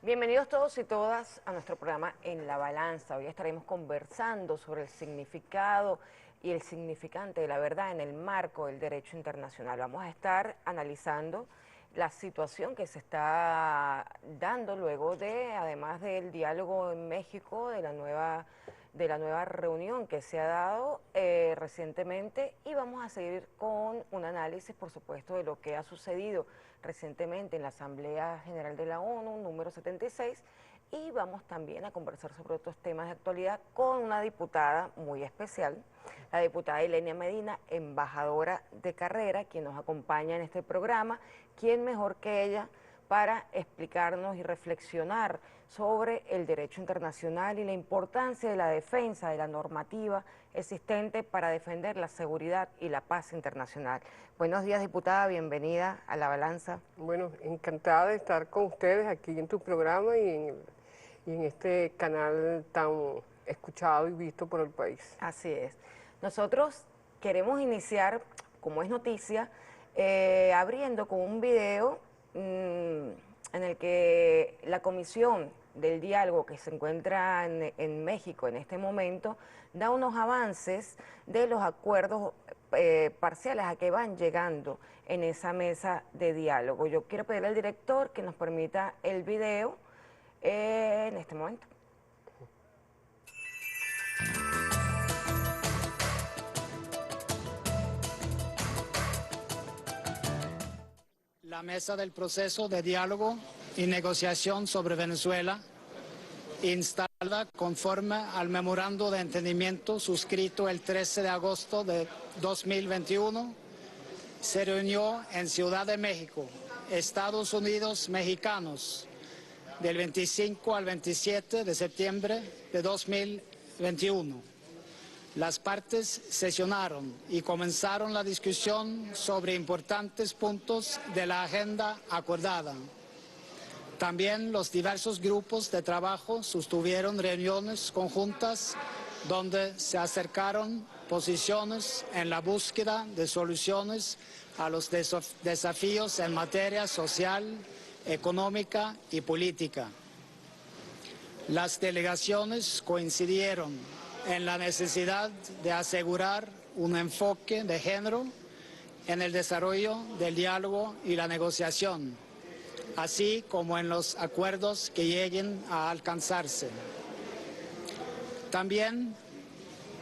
Bienvenidos todos y todas a nuestro programa En la Balanza. Hoy estaremos conversando sobre el significado y el significante de la verdad en el marco del derecho internacional. Vamos a estar analizando la situación que se está dando luego de, además del diálogo en México, de la nueva reunión que se ha dado recientemente, y vamos a seguir con un análisis, por supuesto, de lo que ha sucedido recientemente en la Asamblea General de la ONU, número 76, y vamos también a conversar sobre otros temas de actualidad con una diputada muy especial, la diputada Ilenia Medina, embajadora de carrera, quien nos acompaña en este programa. ¿Quién mejor que ella para explicarnos y reflexionar sobre el derecho internacional y la importancia de la defensa de la normativa existente para defender la seguridad y la paz internacional? Buenos días, diputada, bienvenida a La Balanza. Bueno, encantada de estar con ustedes aquí en tu programa y en este canal tan escuchado y visto por el país. Así es. Nosotros queremos iniciar, como es noticia, abriendo con un video en el que la Comisión del Diálogo que se encuentra en México en este momento da unos avances de los acuerdos parciales a que van llegando en esa mesa de diálogo. Yo quiero pedirle al director que nos permita el video en este momento. La mesa del proceso de diálogo y negociación sobre Venezuela, instalada conforme al memorando de entendimiento suscrito el 13 de agosto de 2021, se reunió en Ciudad de México, Estados Unidos mexicanos, del 25 al 27 de septiembre de 2021. Las partes sesionaron y comenzaron la discusión sobre importantes puntos de la agenda acordada. También los diversos grupos de trabajo sostuvieron reuniones conjuntas donde se acercaron posiciones en la búsqueda de soluciones a los desafíos en materia social, económica y política. Las delegaciones coincidieron en la necesidad de asegurar un enfoque de género en el desarrollo del diálogo y la negociación, así como en los acuerdos que lleguen a alcanzarse. También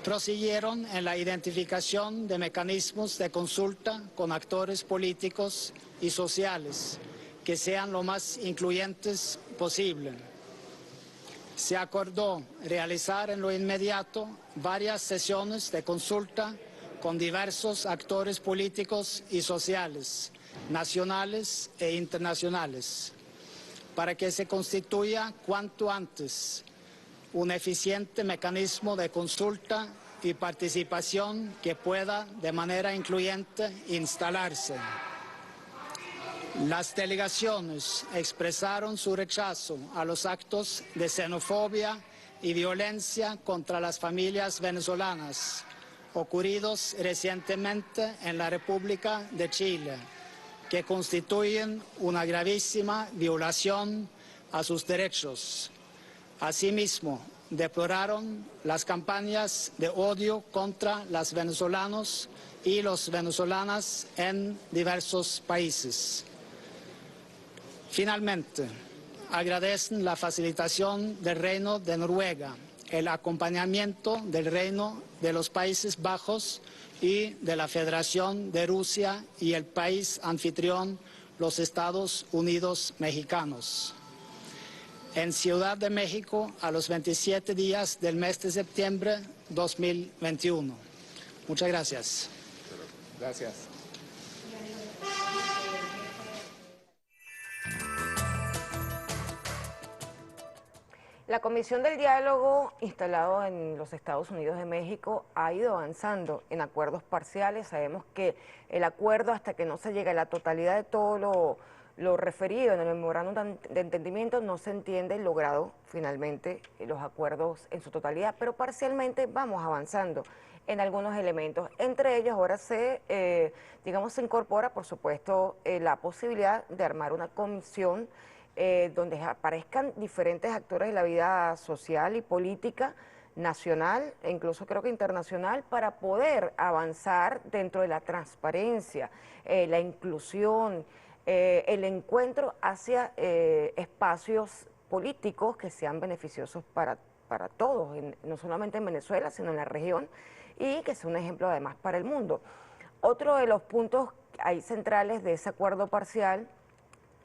prosiguieron en la identificación de mecanismos de consulta con actores políticos y sociales que sean lo más incluyentes posible. Se acordó realizar en lo inmediato varias sesiones de consulta con diversos actores políticos y sociales, nacionales e internacionales, para que se constituya cuanto antes un eficiente mecanismo de consulta y participación que pueda de manera incluyente instalarse. Las delegaciones expresaron su rechazo a los actos de xenofobia y violencia contra las familias venezolanas ocurridos recientemente en la República de Chile, que constituyen una gravísima violación a sus derechos. Asimismo, deploraron las campañas de odio contra los venezolanos y las venezolanas en diversos países. Finalmente, agradecen la facilitación del Reino de Noruega, el acompañamiento del Reino de los Países Bajos y de la Federación de Rusia y el país anfitrión, los Estados Unidos mexicanos. En Ciudad de México, a los 27 días del mes de septiembre 2021. Muchas gracias. Gracias. La Comisión del Diálogo, instalado en los Estados Unidos de México, ha ido avanzando en acuerdos parciales. Sabemos que el acuerdo, hasta que no se llegue a la totalidad de todo lo referido en el memorándum de entendimiento, no se entiende logrado finalmente los acuerdos en su totalidad, pero parcialmente vamos avanzando en algunos elementos. Entre ellos ahora se incorpora, por supuesto, la posibilidad de armar una comisión donde aparezcan diferentes actores de la vida social y política nacional e incluso creo que internacional para poder avanzar dentro de la transparencia, la inclusión, el encuentro hacia espacios políticos que sean beneficiosos para todos, no solamente en Venezuela, sino en la región, y que sea un ejemplo además para el mundo. Otro de los puntos ahí centrales de ese acuerdo parcial,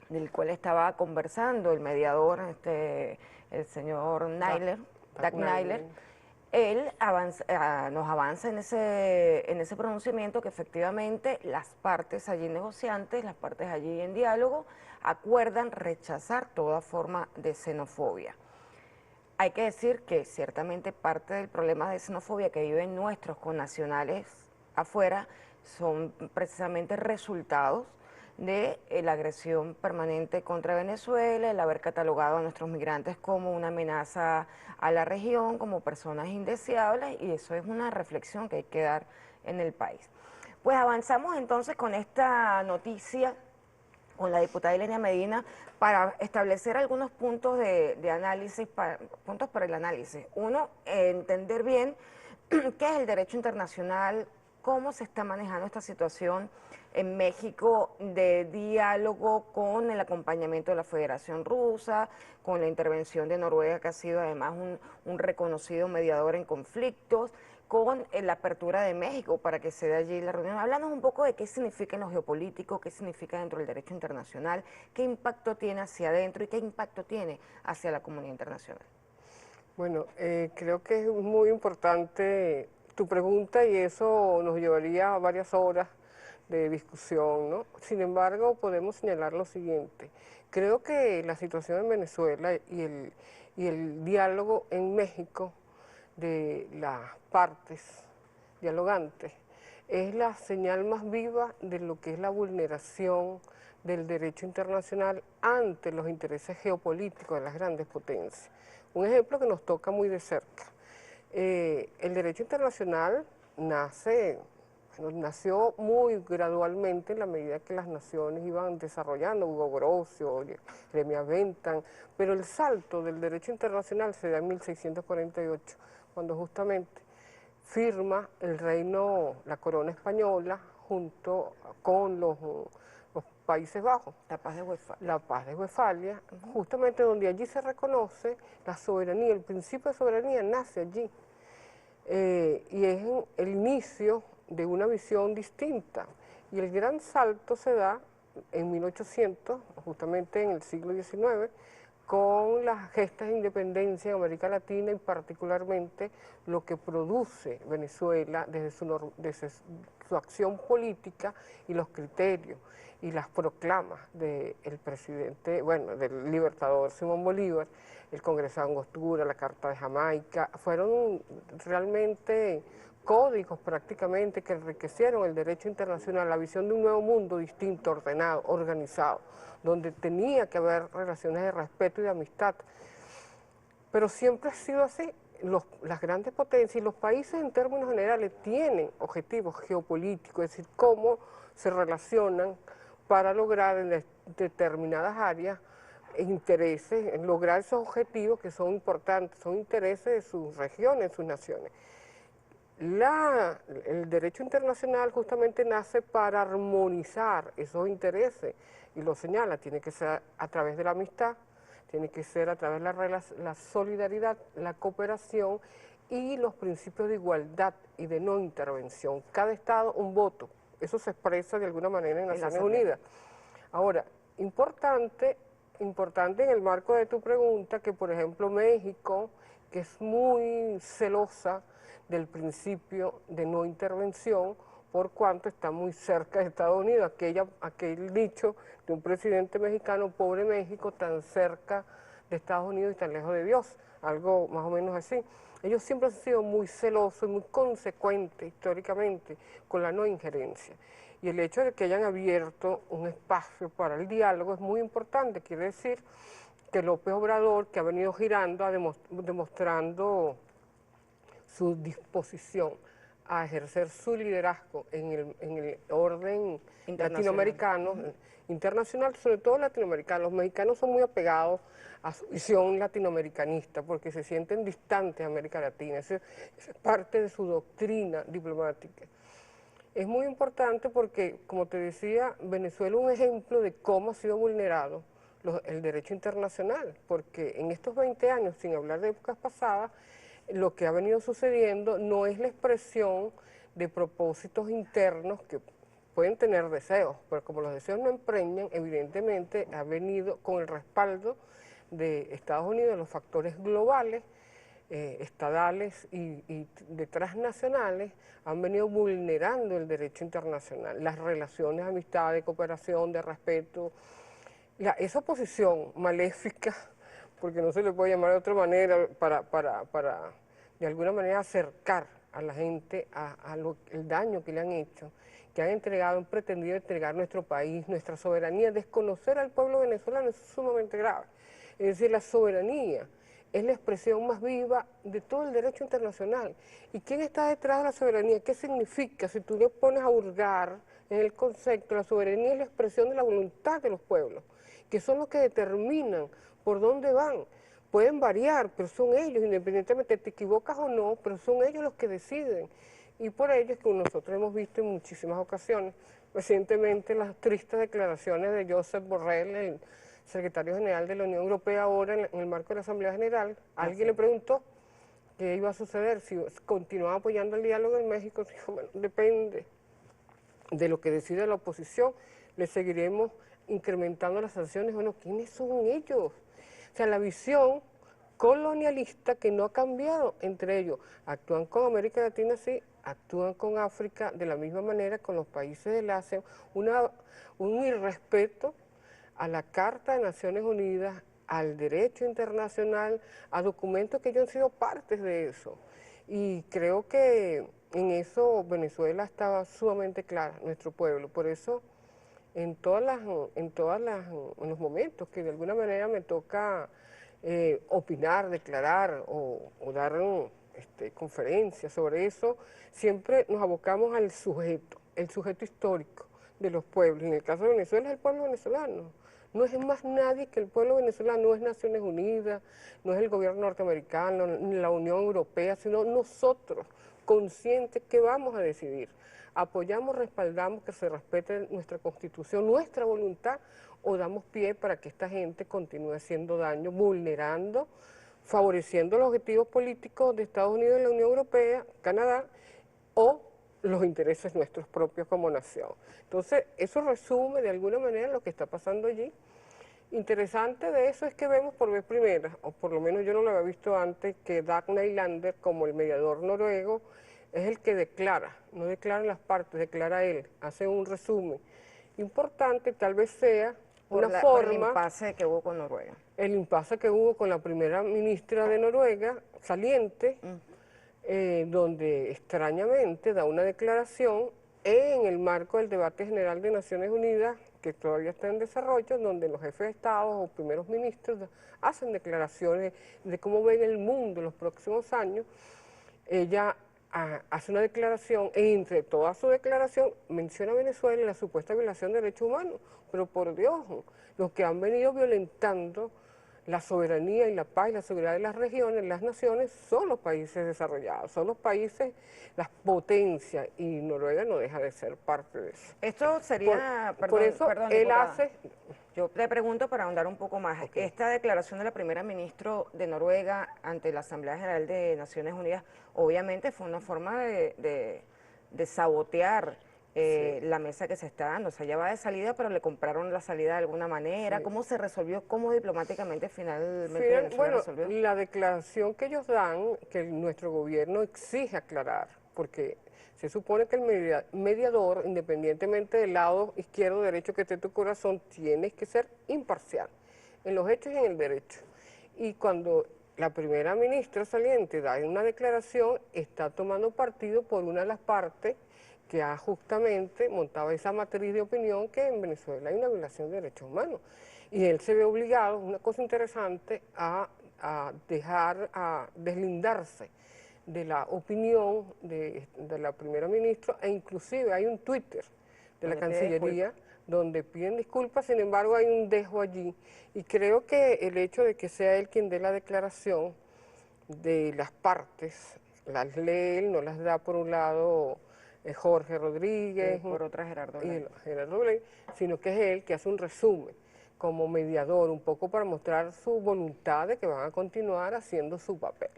del cual estaba conversando el mediador, el señor Naylor, Doug Naylor, él nos avanza en ese pronunciamiento que efectivamente las partes allí negociantes, las partes allí en diálogo, acuerdan rechazar toda forma de xenofobia. Hay que decir que ciertamente parte del problema de xenofobia que viven nuestros connacionales afuera son precisamente resultados de la agresión permanente contra Venezuela, el haber catalogado a nuestros migrantes como una amenaza a la región, como personas indeseables, y eso es una reflexión que hay que dar en el país. Pues avanzamos entonces con esta noticia con la diputada Ilenia Medina para establecer algunos puntos de análisis, puntos para el análisis. Uno, entender bien qué es el derecho internacional, cómo se está manejando esta situación en México de diálogo con el acompañamiento de la Federación Rusa, con la intervención de Noruega, que ha sido además un reconocido mediador en conflictos, con la apertura de México para que se dé allí la reunión. Háblanos un poco de qué significa en lo geopolítico, qué significa dentro del derecho internacional, qué impacto tiene hacia adentro y qué impacto tiene hacia la comunidad internacional. Bueno, creo que es muy importante tu pregunta y eso nos llevaría a varias horas de discusión, ¿no? Sin embargo, podemos señalar lo siguiente. Creo que la situación en Venezuela y el diálogo en México de las partes dialogantes es la señal más viva de lo que es la vulneración del derecho internacional ante los intereses geopolíticos de las grandes potencias. Un ejemplo que nos toca muy de cerca. El derecho internacional nació muy gradualmente en la medida que las naciones iban desarrollando, Hugo Grocio, Jeremías Bentham, pero el salto del derecho internacional se da en 1648, cuando justamente firma el reino, la corona española, junto con los Países Bajos. La paz de Westfalia. La paz de Westfalia, justamente donde allí se reconoce la soberanía, el principio de soberanía nace allí. Y es el inicio de una visión distinta. Y el gran salto se da en 1800, justamente en el siglo XIX, con las gestas de independencia en América Latina y particularmente lo que produce Venezuela desde su acción política y los criterios y las proclamas del presidente, bueno, del libertador Simón Bolívar, el Congreso de Angostura, la Carta de Jamaica, fueron realmente códigos prácticamente que enriquecieron el derecho internacional, la visión de un nuevo mundo distinto, ordenado, organizado, donde tenía que haber relaciones de respeto y de amistad. Pero siempre ha sido así. Las grandes potencias y los países en términos generales tienen objetivos geopolíticos, es decir, cómo se relacionan para lograr en determinadas áreas intereses, en lograr esos objetivos que son importantes, son intereses de sus regiones, sus naciones. El derecho internacional justamente nace para armonizar esos intereses y lo señala, tiene que ser a través de la amistad, tiene que ser a través de la solidaridad, la cooperación y los principios de igualdad y de no intervención. Cada Estado un voto, eso se expresa de alguna manera en Naciones Unidas. Ahora, importante en el marco de tu pregunta que, por ejemplo, México, que es muy celosa del principio de no intervención, por cuanto está muy cerca de Estados Unidos, aquel dicho de un presidente mexicano, pobre México, tan cerca de Estados Unidos y tan lejos de Dios, algo más o menos así. Ellos siempre han sido muy celosos y muy consecuentes históricamente con la no injerencia. Y el hecho de que hayan abierto un espacio para el diálogo es muy importante, quiere decir que López Obrador, que ha venido girando, demostrando su disposición a ejercer su liderazgo en el orden Internacional. latinoamericano, internacional, sobre todo latinoamericano. Los mexicanos son muy apegados a su visión latinoamericanista porque se sienten distantes de América Latina, esa es parte de su doctrina diplomática. Es muy importante porque, como te decía, Venezuela es un ejemplo de cómo ha sido vulnerado el derecho internacional, porque en estos 20 años, sin hablar de épocas pasadas, lo que ha venido sucediendo no es la expresión de propósitos internos que pueden tener deseos, pero como los deseos no empreñan, evidentemente ha venido con el respaldo de Estados Unidos, los factores globales, estadales y de transnacionales, han venido vulnerando el derecho internacional, las relaciones de amistad, de cooperación, de respeto. Esa oposición maléfica, porque no se le puede llamar de otra manera, para de alguna manera acercar a la gente el daño que le han hecho, que han entregado, han pretendido entregar nuestro país, nuestra soberanía, desconocer al pueblo venezolano, eso es sumamente grave. Es decir, la soberanía es la expresión más viva de todo el derecho internacional. ¿Y quién está detrás de la soberanía? ¿Qué significa? Si tú le pones a hurgar en el concepto, la soberanía es la expresión de la voluntad de los pueblos, que son los que determinan por dónde van. Pueden variar, pero son ellos, independientemente te equivocas o no, pero son ellos los que deciden. Y por ello es que nosotros hemos visto en muchísimas ocasiones, recientemente las tristes declaraciones de Josep Borrell, el secretario general de la Unión Europea, ahora en el marco de la Asamblea General. Alguien le preguntó qué iba a suceder, si continuaba apoyando el diálogo en México. Dijo, bueno, depende de lo que decide la oposición, le seguiremos incrementando las sanciones. Bueno, ¿quiénes son ellos? O sea, la visión colonialista que no ha cambiado entre ellos. Actúan con América Latina, sí, actúan con África de la misma manera, con los países del Asia, un irrespeto a la Carta de Naciones Unidas, al derecho internacional, a documentos que ellos han sido partes de eso. Y creo que en eso Venezuela estaba sumamente clara, nuestro pueblo. Por eso, en los momentos que de alguna manera me toca opinar, declarar o dar conferencias sobre eso, siempre nos abocamos al sujeto, el sujeto histórico de los pueblos. En el caso de Venezuela es el pueblo venezolano. No es más nadie que el pueblo venezolano, no es Naciones Unidas, no es el gobierno norteamericano, ni la Unión Europea, sino nosotros, conscientes que vamos a decidir. Apoyamos, respaldamos que se respete nuestra Constitución, nuestra voluntad, o damos pie para que esta gente continúe haciendo daño, vulnerando, favoreciendo los objetivos políticos de Estados Unidos y la Unión Europea, Canadá, o los intereses nuestros propios como nación. Entonces, eso resume de alguna manera lo que está pasando allí. Interesante de eso es que vemos por vez primera, o por lo menos yo no lo había visto antes, que Dag Nylander, como el mediador noruego, es el que declara, no declaran las partes, declara él, hace un resumen. Importante, tal vez sea una forma... Por el impasse que hubo con Noruega. El impasse que hubo con la primera ministra de Noruega, saliente, donde extrañamente da una declaración en el marco del debate general de Naciones Unidas, que todavía está en desarrollo, donde los jefes de Estado o primeros ministros hacen declaraciones de cómo ven el mundo en los próximos años. Ella hace una declaración, e entre toda su declaración menciona a Venezuela y la supuesta violación de derechos humanos, pero por Dios, los que han venido violentando la soberanía y la paz y la seguridad de las regiones, las naciones, son los países desarrollados, son los países, las potencias, y Noruega no deja de ser parte de eso. Esto sería, por eso perdón, él diputada, hace... Yo te pregunto para ahondar un poco más, Okay. Esta declaración de la primera ministra de Noruega ante la Asamblea General de Naciones Unidas, obviamente fue una forma de sabotear la mesa que se está dando. O sea, ya va de salida, pero le compraron la salida de alguna manera. Sí. ¿Cómo se resolvió? ¿Cómo diplomáticamente finalmente Venezuela Bueno, resolvió? la declaración que ellos dan, que nuestro gobierno exige aclarar, porque se supone que el mediador, independientemente del lado izquierdo o derecho que esté tu corazón, tienes que ser imparcial en los hechos y en el derecho. Y cuando la primera ministra saliente da una declaración, está tomando partido por una de las partes que ha justamente montado esa matriz de opinión que en Venezuela hay una violación de derechos humanos. Y él se ve obligado, una cosa interesante, a deslindarse de la opinión de la primera ministra, e inclusive hay un Twitter de la Cancillería donde piden disculpas. Sin embargo hay un dejo allí, y creo que el hecho de que sea él quien dé la declaración de las partes, las lee él, no las da por un lado Jorge Rodríguez, por otra Gerardo y Blay. Gerardo Blay, sino que es él que hace un resumen como mediador, un poco para mostrar su voluntad de que van a continuar haciendo su papel.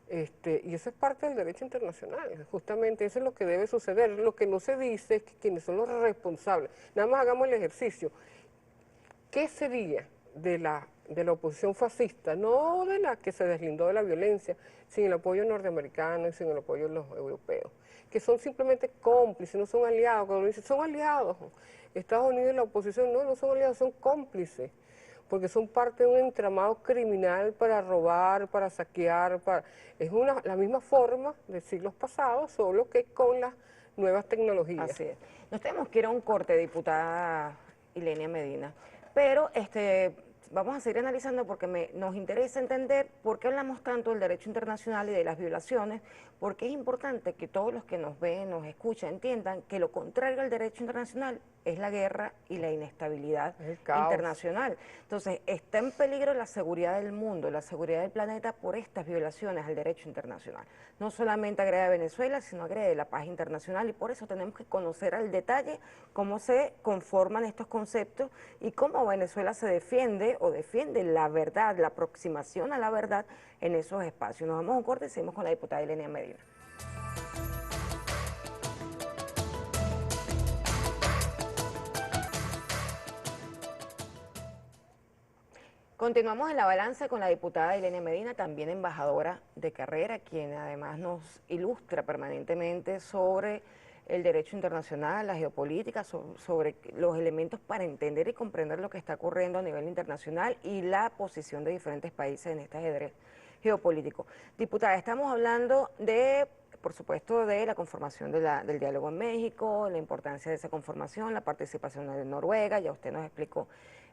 Y eso es parte del derecho internacional, justamente eso es lo que debe suceder. Lo que no se dice es que quienes son los responsables, nada más hagamos el ejercicio, ¿qué sería de la oposición fascista, no de la que se deslindó de la violencia, sin el apoyo norteamericano y sin el apoyo de los europeos, que son simplemente cómplices, no son aliados? Cuando dicen son aliados, Estados Unidos y la oposición, no son aliados, son cómplices, porque son parte de un entramado criminal para robar, para saquear, es la misma forma de siglos pasados, solo que con las nuevas tecnologías. Así es. Nos tenemos que ir a un corte, diputada Ilenia Medina, pero vamos a seguir analizando porque nos interesa entender por qué hablamos tanto del derecho internacional y de las violaciones, porque es importante que todos los que nos ven, nos escuchan, entiendan que lo contrario al derecho internacional es la guerra y la inestabilidad internacional. Entonces, está en peligro la seguridad del mundo, la seguridad del planeta por estas violaciones al derecho internacional. No solamente agrede a Venezuela, sino agrede la paz internacional, y por eso tenemos que conocer al detalle cómo se conforman estos conceptos y cómo Venezuela se defiende o defiende la verdad, la aproximación a la verdad en esos espacios. Nos vamos a un corte y seguimos con la diputada Ilenia Medina. Continuamos en la balanza con la diputada Ilenia Medina, también embajadora de carrera, quien además nos ilustra permanentemente sobre el derecho internacional, la geopolítica, sobre los elementos para entender y comprender lo que está ocurriendo a nivel internacional y la posición de diferentes países en este ajedrez geopolítico. Diputada, estamos hablando de, por supuesto, de la conformación del diálogo en México, la importancia de esa conformación, la participación de Noruega. Ya usted nos explicó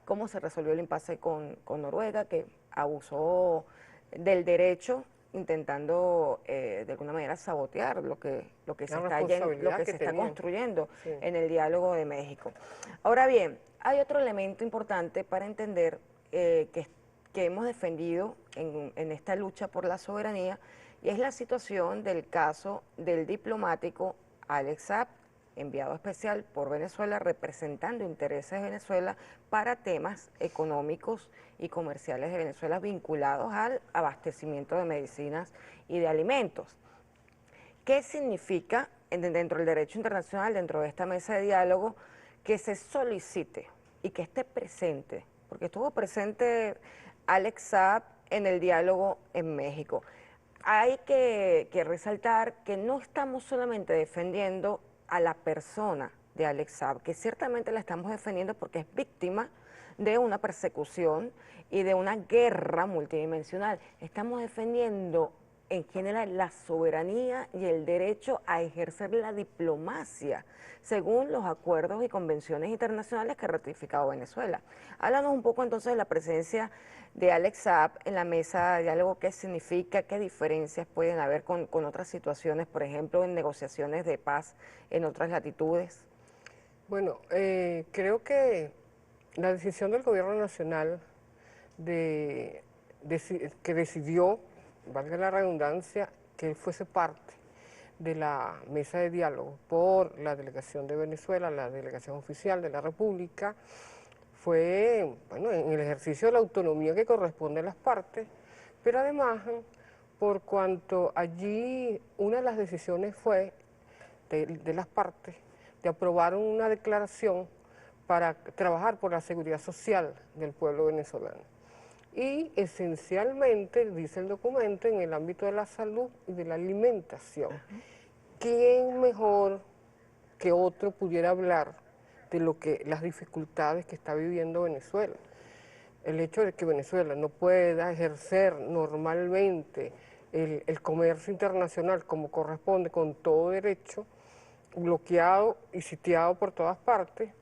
cómo se resolvió el impasse con Noruega, que abusó del derecho intentando de alguna manera sabotear lo que se está construyendo en el diálogo de México. Ahora bien, hay otro elemento importante para entender que hemos defendido en esta lucha por la soberanía, y es la situación del caso del diplomático Alex Saab, enviado especial por Venezuela, representando intereses de Venezuela para temas económicos y comerciales de Venezuela vinculados al abastecimiento de medicinas y de alimentos. ¿Qué significa dentro del derecho internacional, dentro de esta mesa de diálogo, que se solicite y que esté presente? Porque estuvo presente Alex Saab en el diálogo en México. Hay que resaltar que no estamos solamente defendiendo a la persona de Alex Saab, que ciertamente la estamos defendiendo porque es víctima de una persecución y de una guerra multidimensional. Estamos defendiendo en general la soberanía y el derecho a ejercer la diplomacia según los acuerdos y convenciones internacionales que ha ratificado Venezuela. Háblanos un poco entonces de la presencia de Alex Saab en la mesa de diálogo, qué significa, qué diferencias pueden haber con otras situaciones, por ejemplo, en negociaciones de paz en otras latitudes. Bueno, creo que la decisión del gobierno nacional que decidió, valga la redundancia, que él fuese parte de la mesa de diálogo por la delegación de Venezuela, la delegación oficial de la República, fue, bueno, en el ejercicio de la autonomía que corresponde a las partes, pero además, por cuanto allí una de las decisiones fue de las partes de aprobar una declaración para trabajar por la seguridad social del pueblo venezolano. Y esencialmente, dice el documento, en el ámbito de la salud y de la alimentación. ¿Quién mejor que otro pudiera hablar de las dificultades que está viviendo Venezuela? El hecho de que Venezuela no pueda ejercer normalmente el comercio internacional como corresponde, con todo derecho, bloqueado y sitiado por todas partes.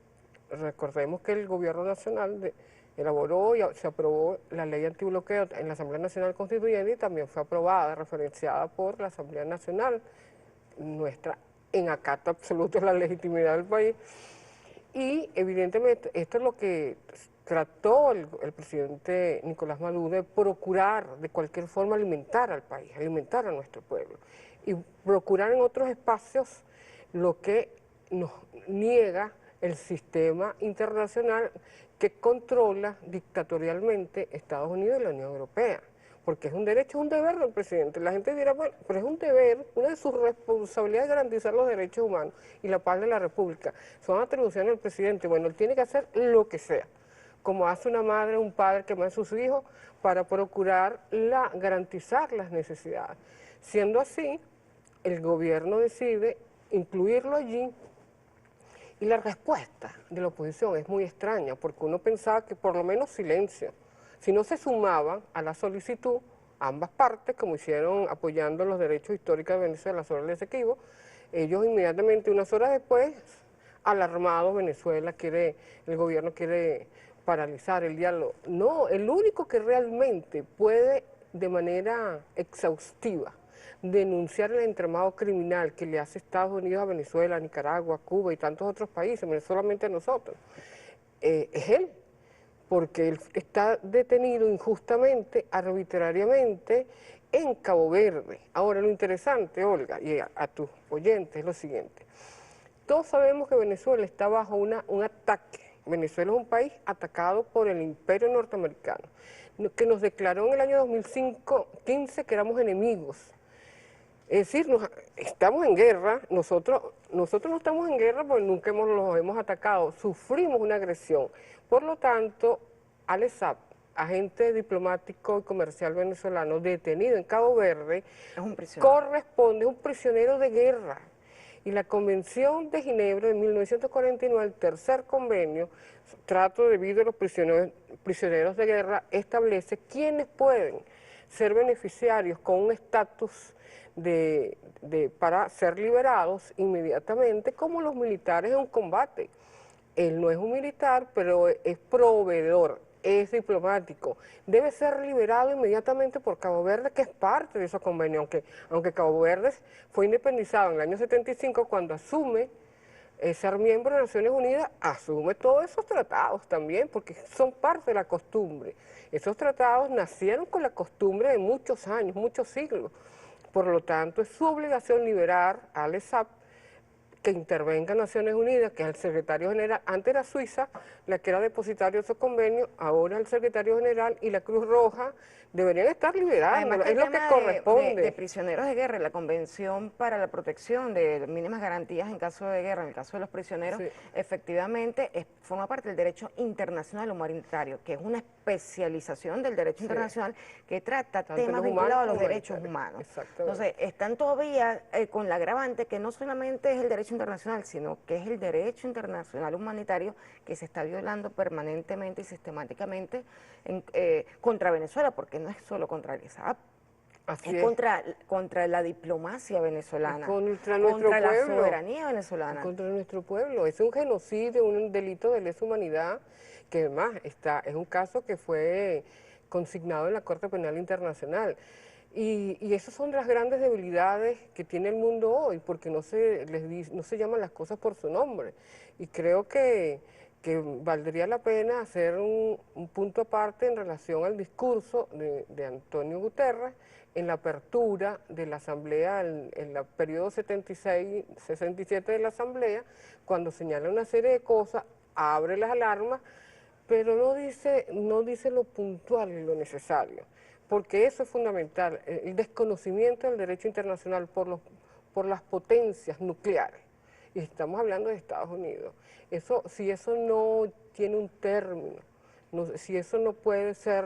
Recordemos que el gobierno nacional elaboró y se aprobó la ley antibloqueo en la Asamblea Nacional Constituyente y también fue aprobada, referenciada por la Asamblea Nacional, nuestra en acato absoluto de la legitimidad del país. Y evidentemente esto es lo que trató el presidente Nicolás Maduro, de procurar de cualquier forma alimentar al país, alimentar a nuestro pueblo y procurar en otros espacios lo que nos niega el sistema internacional que controla dictatorialmente Estados Unidos y la Unión Europea. Porque es un derecho, es un deber del presidente. La gente dirá, bueno, pero es un deber, una de sus responsabilidades es garantizar los derechos humanos y la paz de la República. Son atribuciones del presidente. Bueno, él tiene que hacer lo que sea, como hace una madre o un padre que ama a sus hijos para procurar garantizar las necesidades. Siendo así, el gobierno decide incluirlo allí y la respuesta de la oposición es muy extraña, porque uno pensaba que por lo menos silencio. Si no se sumaban a la solicitud, ambas partes, como hicieron apoyando los derechos históricos de Venezuela sobre el Esequibo, ellos inmediatamente, unas horas después, alarmados, Venezuela el gobierno quiere paralizar el diálogo. No, el único que realmente puede de manera exhaustiva denunciar el entramado criminal que le hace Estados Unidos a Venezuela, a Nicaragua, a Cuba y tantos otros países, no solamente a nosotros, es él, porque él está detenido injustamente, arbitrariamente, en Cabo Verde. Ahora, lo interesante, Olga, y a tus oyentes, es lo siguiente. Todos sabemos que Venezuela está bajo un ataque. Venezuela es un país atacado por el imperio norteamericano, que nos declaró en el año 2015 que éramos enemigos. Es decir, estamos en guerra, nosotros no estamos en guerra porque nunca los hemos atacado, sufrimos una agresión. Por lo tanto, Alex Saab, agente diplomático y comercial venezolano detenido en Cabo Verde, corresponde a un prisionero de guerra. Y la Convención de Ginebra de 1949, el tercer convenio, trato debido a los prisioneros de guerra, establece quiénes pueden ser beneficiarios con un estatus para ser liberados inmediatamente, como los militares en un combate. Él no es un militar, pero es proveedor, es diplomático. Debe ser liberado inmediatamente por Cabo Verde, que es parte de esos convenios, aunque Cabo Verde fue independizado en el año 75, cuando asume ser miembro de Naciones Unidas, asume todos esos tratados también, porque son parte de la costumbre. Esos tratados nacieron con la costumbre de muchos años, muchos siglos. Por lo tanto, es su obligación liberar a Alex Saab, que intervenga en Naciones Unidas, que es el secretario general. Antes era Suiza la que era depositario de esos convenios, ahora el secretario general y la Cruz Roja deberían estar liberando, es lo que corresponde. De prisioneros de guerra, la Convención para la Protección de Mínimas Garantías en caso de guerra, en el caso de los prisioneros, sí, efectivamente forma parte del derecho internacional humanitario, que es una especialización del derecho, sí, internacional que trata temas vinculados a los derechos humanos. Entonces, están todavía con la agravante que no solamente es el derecho internacional, sino que es el derecho internacional humanitario que se está violando permanentemente y sistemáticamente contra Venezuela, porque no es solo contra el ISAP, es contra la diplomacia venezolana, contra la soberanía venezolana. Contra nuestro pueblo. Es un genocidio, un delito de lesa humanidad, que además es un caso que fue consignado en la Corte Penal Internacional. Y esas son las grandes debilidades que tiene el mundo hoy, porque no se llaman las cosas por su nombre. Y creo que valdría la pena hacer un punto aparte en relación al discurso de Antonio Guterres en la apertura de la Asamblea, en el periodo 66-67 de la Asamblea, cuando señala una serie de cosas, abre las alarmas, pero no dice lo puntual y lo necesario, porque eso es fundamental, el desconocimiento del derecho internacional por las potencias nucleares. Y estamos hablando de Estados Unidos. Si eso no tiene un término, si eso no puede ser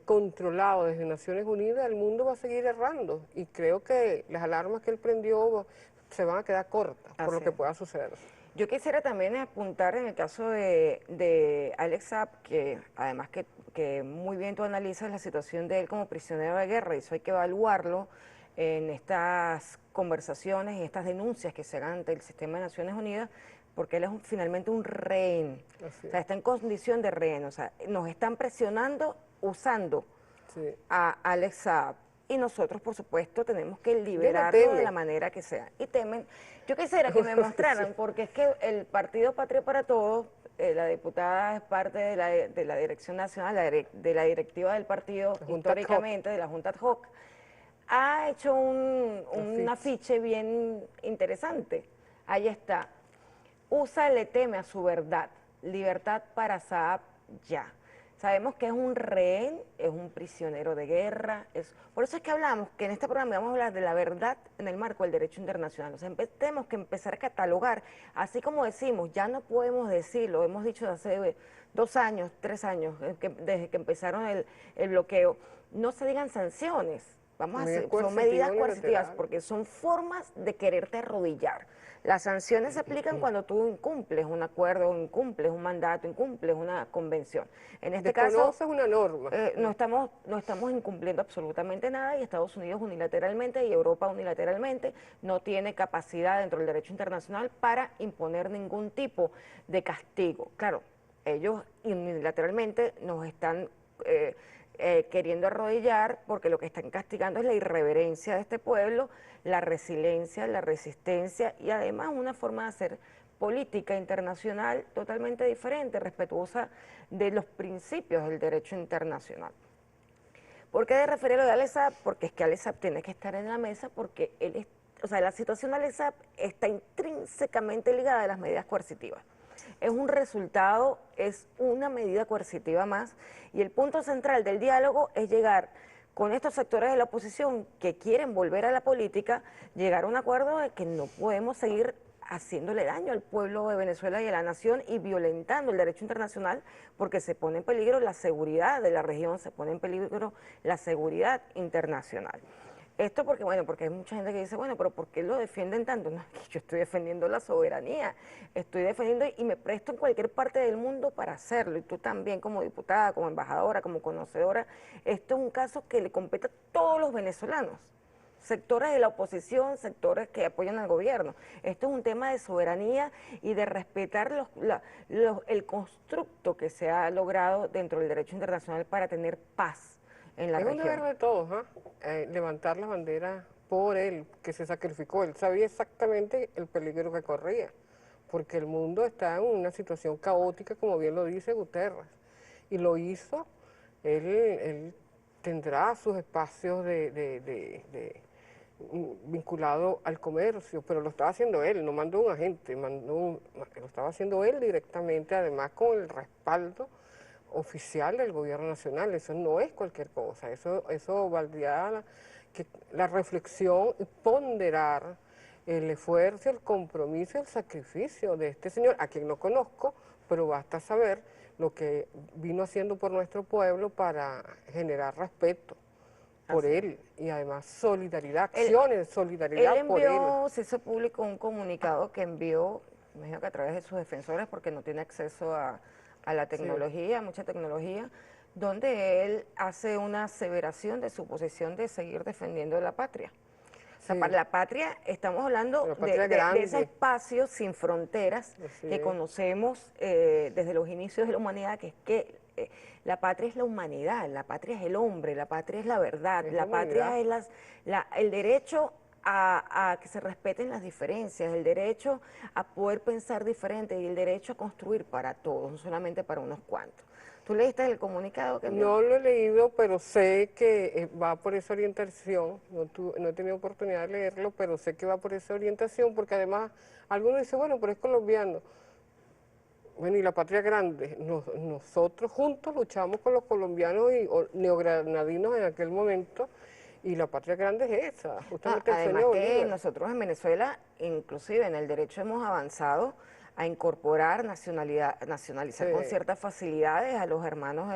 controlado desde Naciones Unidas, el mundo va a seguir errando. Y creo que las alarmas que él prendió se van a quedar cortas por lo que pueda suceder. Yo quisiera también apuntar en el caso de Alex Saab, que además que muy bien tú analizas la situación de él como prisionero de guerra, y eso hay que evaluarlo en estas conversaciones y estas denuncias que se hagan ante el sistema de Naciones Unidas, porque él es finalmente un rehén, o sea, está en condición de rehén, o sea, nos están presionando usando a Alex Saab, y nosotros, por supuesto, tenemos que liberarlo de la manera que sea. Y temen, yo quisiera que me mostraran, porque es que el Partido Patria para Todos, la diputada es parte de la dirección nacional, de la directiva del partido, históricamente, de la Junta ad hoc, ha hecho un afiche bien interesante. Ahí está. USA le teme a su verdad. Libertad para Saab ya. Sabemos que es un rehén, es un prisionero de guerra. Por eso es que hablamos, que en este programa vamos a hablar de la verdad en el marco del derecho internacional. O sea, tenemos que empezar a catalogar, así como decimos, ya no podemos decirlo, hemos dicho hace 2 años, 3 años, desde que empezaron el bloqueo, no se digan sanciones. Vamos a hacer, son medidas coercitivas, porque son formas de quererte arrodillar. Las sanciones se aplican cuando tú incumples un acuerdo, incumples un mandato, incumples una convención. En este caso, una norma. no estamos incumpliendo absolutamente nada, y Estados Unidos unilateralmente y Europa unilateralmente no tiene capacidad dentro del derecho internacional para imponer ningún tipo de castigo. Claro, ellos unilateralmente nos están queriendo arrodillar, porque lo que están castigando es la irreverencia de este pueblo, la resiliencia, la resistencia, y además una forma de hacer política internacional totalmente diferente, respetuosa de los principios del derecho internacional. ¿Por qué de referir a lo de Alex Saab? Porque es que Alex Saab tiene que estar en la mesa, porque la situación de Alex Saab está intrínsecamente ligada a las medidas coercitivas. Es un resultado, es una medida coercitiva más, y el punto central del diálogo es llegar con estos sectores de la oposición que quieren volver a la política, llegar a un acuerdo de que no podemos seguir haciéndole daño al pueblo de Venezuela y a la nación y violentando el derecho internacional, porque se pone en peligro la seguridad de la región, se pone en peligro la seguridad internacional. Esto porque, bueno, porque hay mucha gente que dice, bueno, pero ¿por qué lo defienden tanto? No, es que yo estoy defendiendo la soberanía, estoy defendiendo y me presto en cualquier parte del mundo para hacerlo, y tú también como diputada, como embajadora, como conocedora. Esto es un caso que le compete a todos los venezolanos, sectores de la oposición, sectores que apoyan al gobierno. Esto es un tema de soberanía y de respetar el constructo que se ha logrado dentro del derecho internacional para tener paz en la región. Es un deber de todos, levantar la bandera por él, que se sacrificó. Él sabía exactamente el peligro que corría, porque el mundo está en una situación caótica, como bien lo dice Guterres, y lo hizo. Él tendrá sus espacios vinculado al comercio, pero lo estaba haciendo él, no mandó un agente, lo estaba haciendo él directamente, además con el respaldo oficial del gobierno nacional. Eso no es cualquier cosa, eso valdría la reflexión y ponderar el esfuerzo, el compromiso y el sacrificio de este señor, a quien no conozco, pero basta saber lo que vino haciendo por nuestro pueblo para generar respeto por él, y además solidaridad, acciones de solidaridad por él. Se hizo público un comunicado que envió, me imagino que a través de sus defensores, porque no tiene acceso a la tecnología, mucha tecnología, donde él hace una aseveración de su posición de seguir defendiendo la patria. O sea, para la patria estamos hablando de ese espacio sin fronteras que conocemos desde los inicios de la humanidad, que es que la patria es la humanidad, la patria es el hombre, la patria es la verdad, la patria es el derecho a que se respeten las diferencias, el derecho a poder pensar diferente y el derecho a construir para todos, no solamente para unos cuantos. ¿Tú leíste el comunicado que envió? No lo he leído, pero sé que va por esa orientación. No he tenido oportunidad de leerlo, pero sé que va por esa orientación, porque además algunos dicen, bueno, pero es colombiano. Bueno, y la patria grande, nosotros juntos luchamos con los colombianos y neogranadinos en aquel momento, y la patria grande es esa, justamente el además sueño que Bolívar. nosotros en Venezuela, inclusive en el derecho hemos avanzado a incorporar, nacionalizar con ciertas facilidades a los hermanos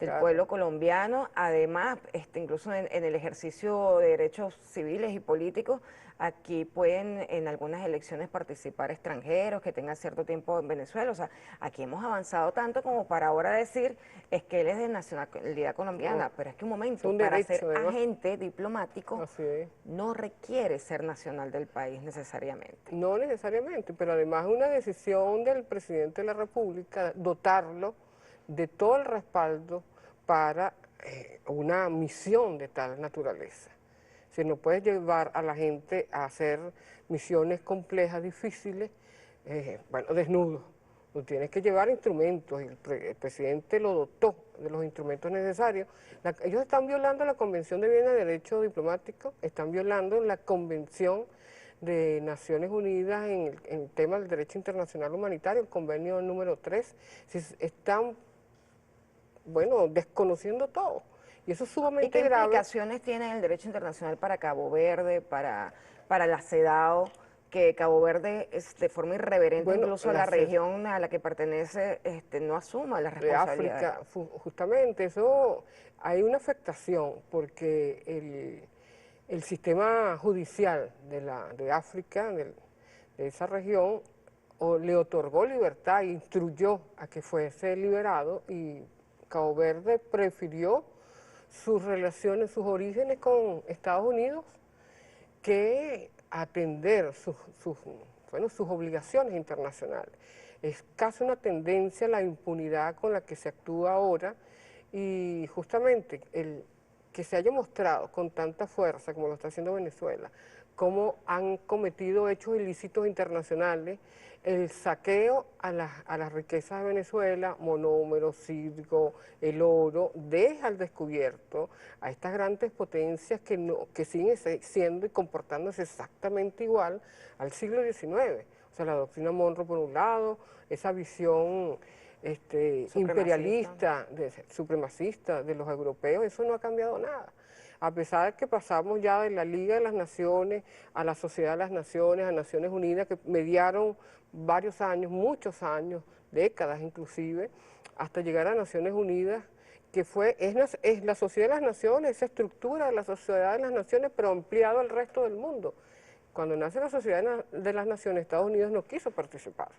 del Claro. pueblo colombiano. Además, incluso en el ejercicio de derechos civiles y políticos, aquí pueden en algunas elecciones participar extranjeros que tengan cierto tiempo en Venezuela. O sea, aquí hemos avanzado tanto como para ahora decir es que él es de nacionalidad colombiana, No, pero es que un es momento, un para ser derecho, además. agente diplomático Así es. no requiere ser nacional del país necesariamente. No necesariamente, pero además es una decisión del presidente de la República dotarlo de todo el respaldo para una misión de tal naturaleza. Si no puedes llevar a la gente a hacer misiones complejas, difíciles, bueno, desnudos. Tú tienes que llevar instrumentos y el presidente lo dotó de los instrumentos necesarios. Ellos están violando la Convención de Viena de Derecho Diplomático, están violando la Convención de Naciones Unidas en el tema del derecho internacional humanitario, el convenio número 3, están, bueno, desconociendo todo. Y eso es ¿Y sumamente qué grave. implicaciones tiene el derecho internacional para Cabo Verde, para la CEDAW, que Cabo Verde es de forma irreverente Bueno, incluso a la región a la que pertenece no asuma las de responsabilidades? África, justamente, eso hay una afectación porque el sistema judicial de África, de esa región, le otorgó libertad e instruyó a que fuese liberado y Cabo Verde prefirió sus relaciones, sus orígenes con Estados Unidos que atender bueno, sus obligaciones internacionales. Es casi una tendencia a la impunidad con la que se actúa ahora y justamente el que se haya mostrado con tanta fuerza como lo está haciendo Venezuela, cómo han cometido hechos ilícitos internacionales, el saqueo a las riquezas de Venezuela, monómeros, circo, el oro, deja al descubierto a estas grandes potencias que siguen siendo y comportándose exactamente igual al siglo XIX. O sea, la doctrina Monroe por un lado, esa visión imperialista, supremacista de los europeos, eso no ha cambiado nada. A pesar de que pasamos ya de la Liga de las Naciones a la Sociedad de las Naciones, a Naciones Unidas, que mediaron varios años, muchos años, décadas inclusive, hasta llegar a Naciones Unidas, que es la Sociedad de las Naciones, esa estructura de la Sociedad de las Naciones, pero ampliado al resto del mundo. Cuando nace la Sociedad de las Naciones, Estados Unidos no quiso participar,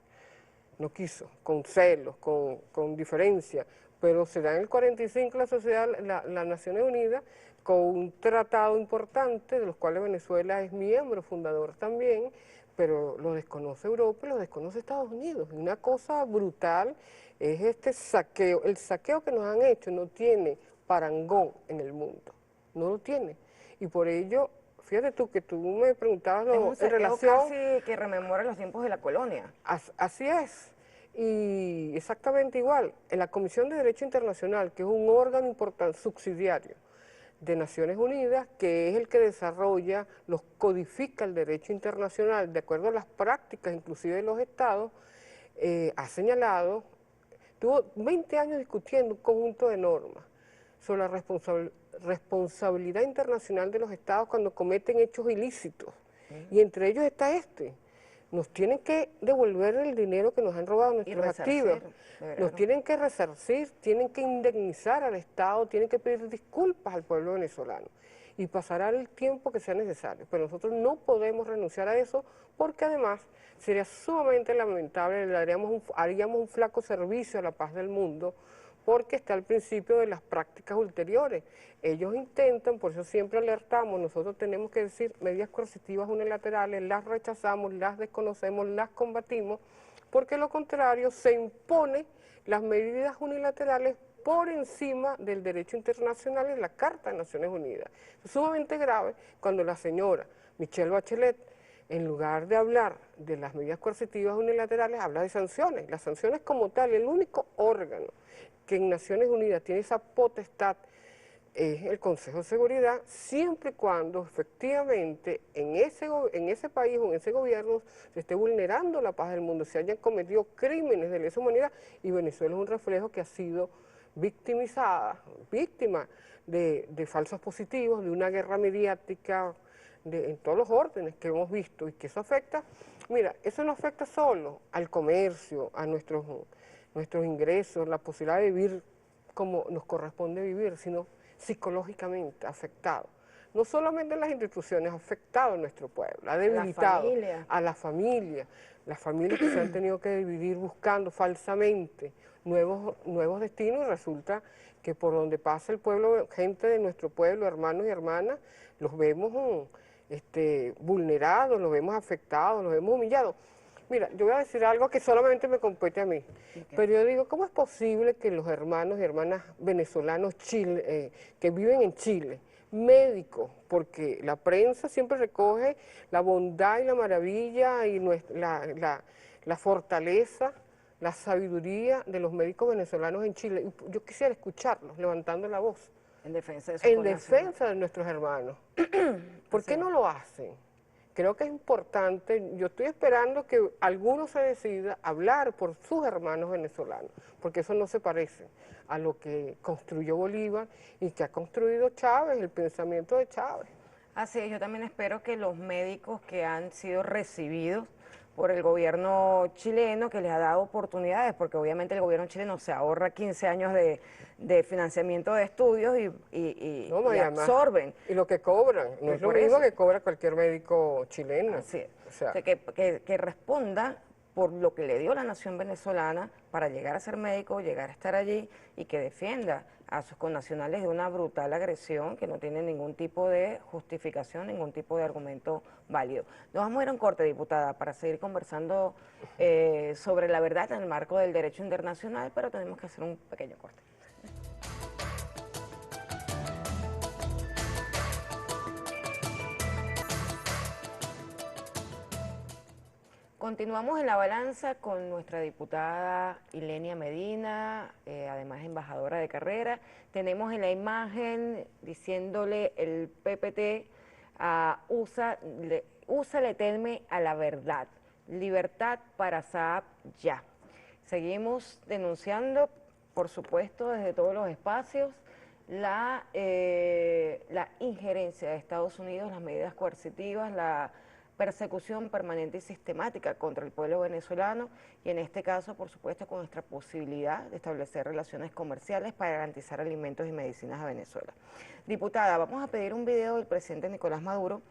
no quiso, con celos, con diferencia, pero se da en el 45 las Naciones Unidas con un tratado importante, de los cuales Venezuela es miembro fundador también, pero lo desconoce Europa y lo desconoce Estados Unidos. Y una cosa brutal es este saqueo. El saqueo que nos han hecho no tiene parangón en el mundo, no lo tiene. Y por ello, fíjate tú que tú me preguntabas Es un en saqueo relación... casi que rememora los tiempos de la colonia. Así es, y exactamente igual. En la Comisión de Derecho Internacional, que es un órgano importante, subsidiario de Naciones Unidas, que es el que desarrolla, codifica el derecho internacional de acuerdo a las prácticas inclusive de los estados, ha señalado, tuvo 20 años discutiendo un conjunto de normas sobre la responsabilidad internacional de los estados cuando cometen hechos ilícitos, y entre ellos está nos tienen que devolver el dinero que nos han robado nuestros activos, nos tienen que resarcir, tienen que indemnizar al Estado, tienen que pedir disculpas al pueblo venezolano y pasará el tiempo que sea necesario. Pero nosotros no podemos renunciar a eso porque además sería sumamente lamentable, haríamos un flaco servicio a la paz del mundo porque está al principio de las prácticas ulteriores. Ellos intentan, por eso siempre alertamos, nosotros tenemos que decir medidas coercitivas unilaterales, las rechazamos, las desconocemos, las combatimos, porque lo contrario se impone las medidas unilaterales por encima del derecho internacional y la Carta de Naciones Unidas. Es sumamente grave cuando la señora Michelle Bachelet, en lugar de hablar de las medidas coercitivas unilaterales, habla de sanciones. Las sanciones como tal, el único órgano que en Naciones Unidas tiene esa potestad es el Consejo de Seguridad, siempre y cuando efectivamente en ese país o en ese gobierno se esté vulnerando la paz del mundo, se hayan cometido crímenes de lesa humanidad, y Venezuela es un reflejo que ha sido víctima de falsos positivos, de una guerra mediática en todos los órdenes que hemos visto, y que eso afecta, mira, eso no afecta solo al comercio, a nuestros ingresos, la posibilidad de vivir como nos corresponde vivir, sino psicológicamente afectado. No solamente en las instituciones, ha afectado a nuestro pueblo, ha debilitado a las familias que se han tenido que dividir buscando falsamente nuevos destinos, y resulta que por donde pasa el pueblo, gente de nuestro pueblo, hermanos y hermanas, los vemos vulnerados, los vemos afectados, los vemos humillados. Mira, yo voy a decir algo que solamente me compete a mí, pero yo digo, ¿cómo es posible que los hermanos y hermanas venezolanos que viven en Chile, médicos, porque la prensa siempre recoge la bondad y la maravilla y la fortaleza, la sabiduría de los médicos venezolanos en Chile? Yo quisiera escucharlos levantando la voz. En defensa de nuestros hermanos. ¿Por qué no lo hacen? Creo que es importante, yo estoy esperando que alguno se decida a hablar por sus hermanos venezolanos, porque eso no se parece a lo que construyó Bolívar y que ha construido Chávez, el pensamiento de Chávez. Así es, yo también espero que los médicos que han sido recibidos por el gobierno chileno, que les ha dado oportunidades, porque obviamente el gobierno chileno se ahorra 15 años de financiamiento de estudios y absorben. Y lo que cobran, no es lo mismo que cobra cualquier médico chileno. Así es. O sea, que responda por lo que le dio la nación venezolana para llegar a ser médico, llegar a estar allí y que defienda a sus connacionales de una brutal agresión que no tiene ningún tipo de justificación, ningún tipo de argumento válido. Nos vamos a ir a un corte, diputada, para seguir conversando sobre la verdad en el marco del derecho internacional, pero tenemos que hacer un pequeño corte. Continuamos en la balanza con nuestra diputada Ilenia Medina, además embajadora de carrera. Tenemos en la imagen diciéndole el PPT a úsale teme a la verdad, libertad para Saab ya. Seguimos denunciando, por supuesto, desde todos los espacios, la injerencia de Estados Unidos, las medidas coercitivas, la persecución permanente y sistemática contra el pueblo venezolano y en este caso, por supuesto, con nuestra posibilidad de establecer relaciones comerciales para garantizar alimentos y medicinas a Venezuela. Diputada, vamos a pedir un video del presidente Nicolás Maduro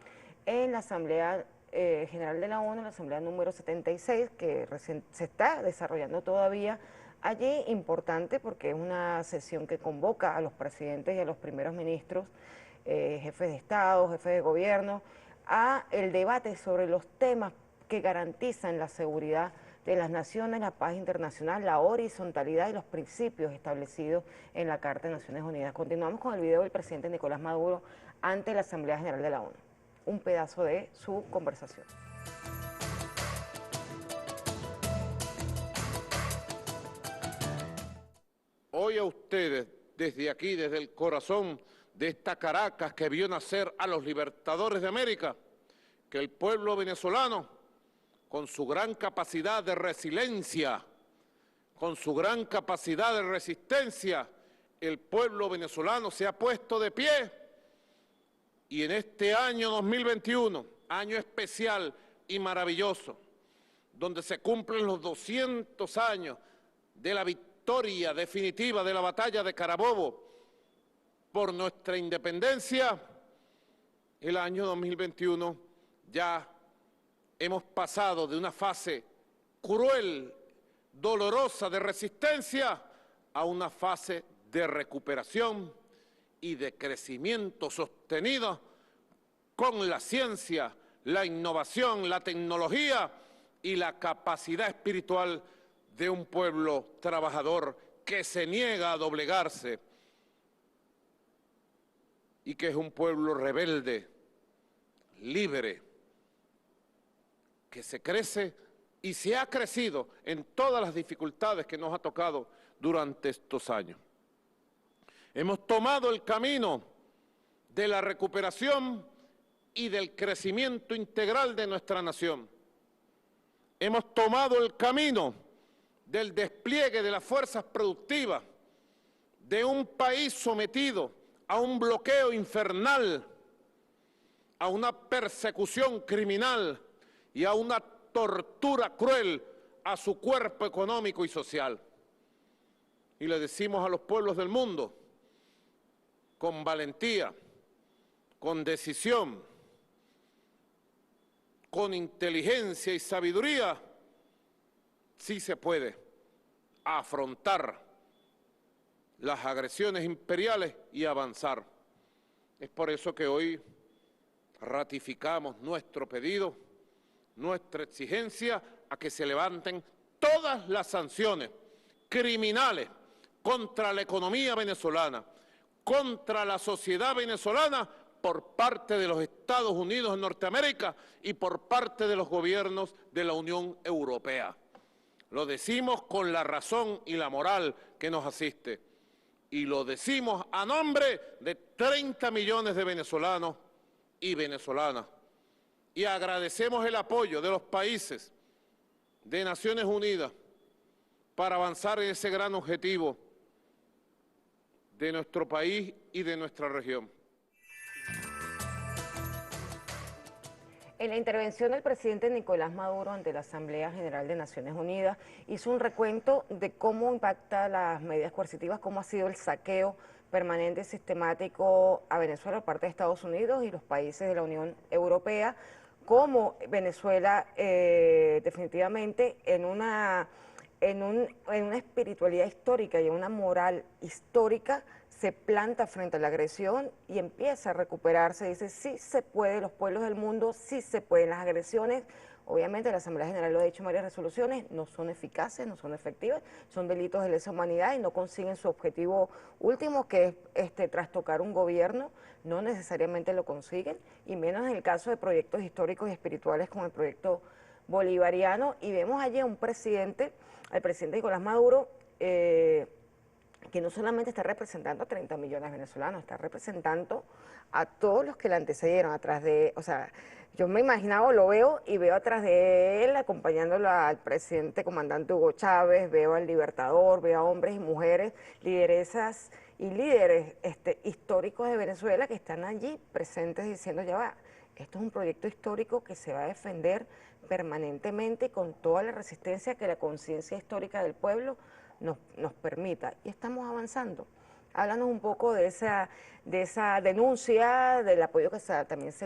en la Asamblea General de la ONU, la Asamblea número 76, que recién se está desarrollando todavía allí, importante porque es una sesión que convoca a los presidentes y a los primeros ministros, jefes de Estado, jefes de gobierno, a el debate sobre los temas que garantizan la seguridad de las naciones, la paz internacional, la horizontalidad y los principios establecidos en la Carta de Naciones Unidas. Continuamos con el video del presidente Nicolás Maduro ante la Asamblea General de la ONU. Un pedazo de su conversación. Hoy a ustedes, desde aquí, desde el corazón de esta Caracas que vio nacer a los libertadores de América, que el pueblo venezolano, con su gran capacidad de resiliencia, con su gran capacidad de resistencia, el pueblo venezolano se ha puesto de pie y en este año 2021, año especial y maravilloso, donde se cumplen los 200 años de la victoria definitiva de la batalla de Carabobo, por nuestra independencia, el año 2021 ya hemos pasado de una fase cruel, dolorosa de resistencia a una fase de recuperación y de crecimiento sostenido con la ciencia, la innovación, la tecnología y la capacidad espiritual de un pueblo trabajador que se niega a doblegarse y que es un pueblo rebelde, libre, que se crece y se ha crecido en todas las dificultades que nos ha tocado durante estos años. Hemos tomado el camino de la recuperación y del crecimiento integral de nuestra nación. Hemos tomado el camino del despliegue de las fuerzas productivas de un país sometido a un bloqueo infernal, a una persecución criminal y a una tortura cruel a su cuerpo económico y social. y le decimos a los pueblos del mundo, con valentía, con decisión, con inteligencia y sabiduría, sí se puede afrontar las agresiones imperiales y avanzar. Es por eso que hoy ratificamos nuestro pedido, nuestra exigencia a que se levanten todas las sanciones criminales contra la economía venezolana, contra la sociedad venezolana por parte de los Estados Unidos de Norteamérica y por parte de los gobiernos de la Unión Europea. Lo decimos con la razón y la moral que nos asiste. Y lo decimos a nombre de 30 millones de venezolanos y venezolanas. Y agradecemos el apoyo de los países de Naciones Unidas para avanzar en ese gran objetivo de nuestro país y de nuestra región. En la intervención del presidente Nicolás Maduro ante la Asamblea General de Naciones Unidas hizo un recuento de cómo impacta las medidas coercitivas, cómo ha sido el saqueo permanente y sistemático a Venezuela por parte de Estados Unidos y los países de la Unión Europea, cómo Venezuela definitivamente en una espiritualidad histórica y en una moral histórica se planta frente a la agresión y empieza a recuperarse. Dice, sí se puede, los pueblos del mundo, sí se pueden. Las agresiones, obviamente la Asamblea General lo ha dicho en varias resoluciones, no son eficaces, no son efectivas, son delitos de lesa humanidad y no consiguen su objetivo último, que es trastocar un gobierno, no necesariamente lo consiguen, y menos en el caso de proyectos históricos y espirituales como el proyecto bolivariano. Y vemos allí a un presidente, al presidente Nicolás Maduro, que no solamente está representando a 30 millones de venezolanos, está representando a todos los que le antecedieron, atrás de, o sea, yo me imaginaba, lo veo y veo atrás de él acompañándolo al presidente comandante Hugo Chávez, veo al Libertador, veo a hombres y mujeres, lideresas y líderes históricos de Venezuela que están allí presentes diciendo, ya va, esto es un proyecto histórico que se va a defender permanentemente con toda la resistencia que la conciencia histórica del pueblo nos permita, y estamos avanzando. Háblanos un poco de esa denuncia, del apoyo que también se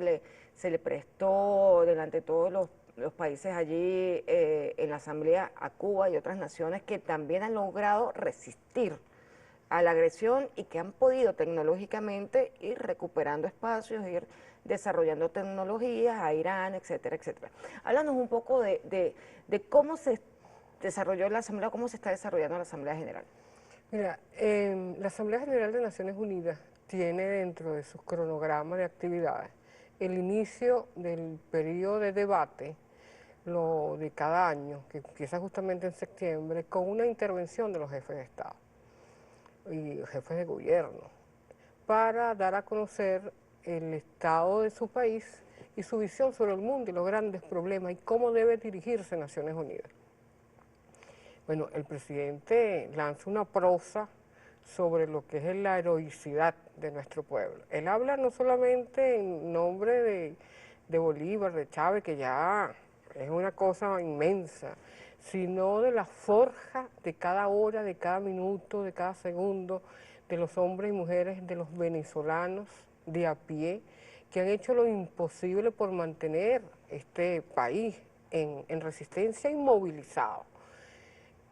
le prestó delante de todos los países allí en la Asamblea a Cuba y otras naciones que también han logrado resistir a la agresión y que han podido tecnológicamente ir recuperando espacios, ir desarrollando tecnologías a Irán, etcétera, etcétera. Háblanos un poco de cómo se desarrolló la Asamblea, cómo se está desarrollando la Asamblea General. Mira, la Asamblea General de Naciones Unidas tiene dentro de sus cronogramas de actividades el inicio del periodo de debate, lo de cada año, que empieza justamente en septiembre, con una intervención de los jefes de Estado y jefes de gobierno, para dar a conocer el estado de su país y su visión sobre el mundo y los grandes problemas y cómo debe dirigirse Naciones Unidas. Bueno, el presidente lanza una prosa sobre lo que es la heroicidad de nuestro pueblo. Él habla no solamente en nombre de Bolívar, de Chávez, que ya es una cosa inmensa, sino de la forja de cada hora, de cada minuto, de cada segundo, de los hombres y mujeres, de los venezolanos de a pie, que han hecho lo imposible por mantener este país en resistencia inmovilizado.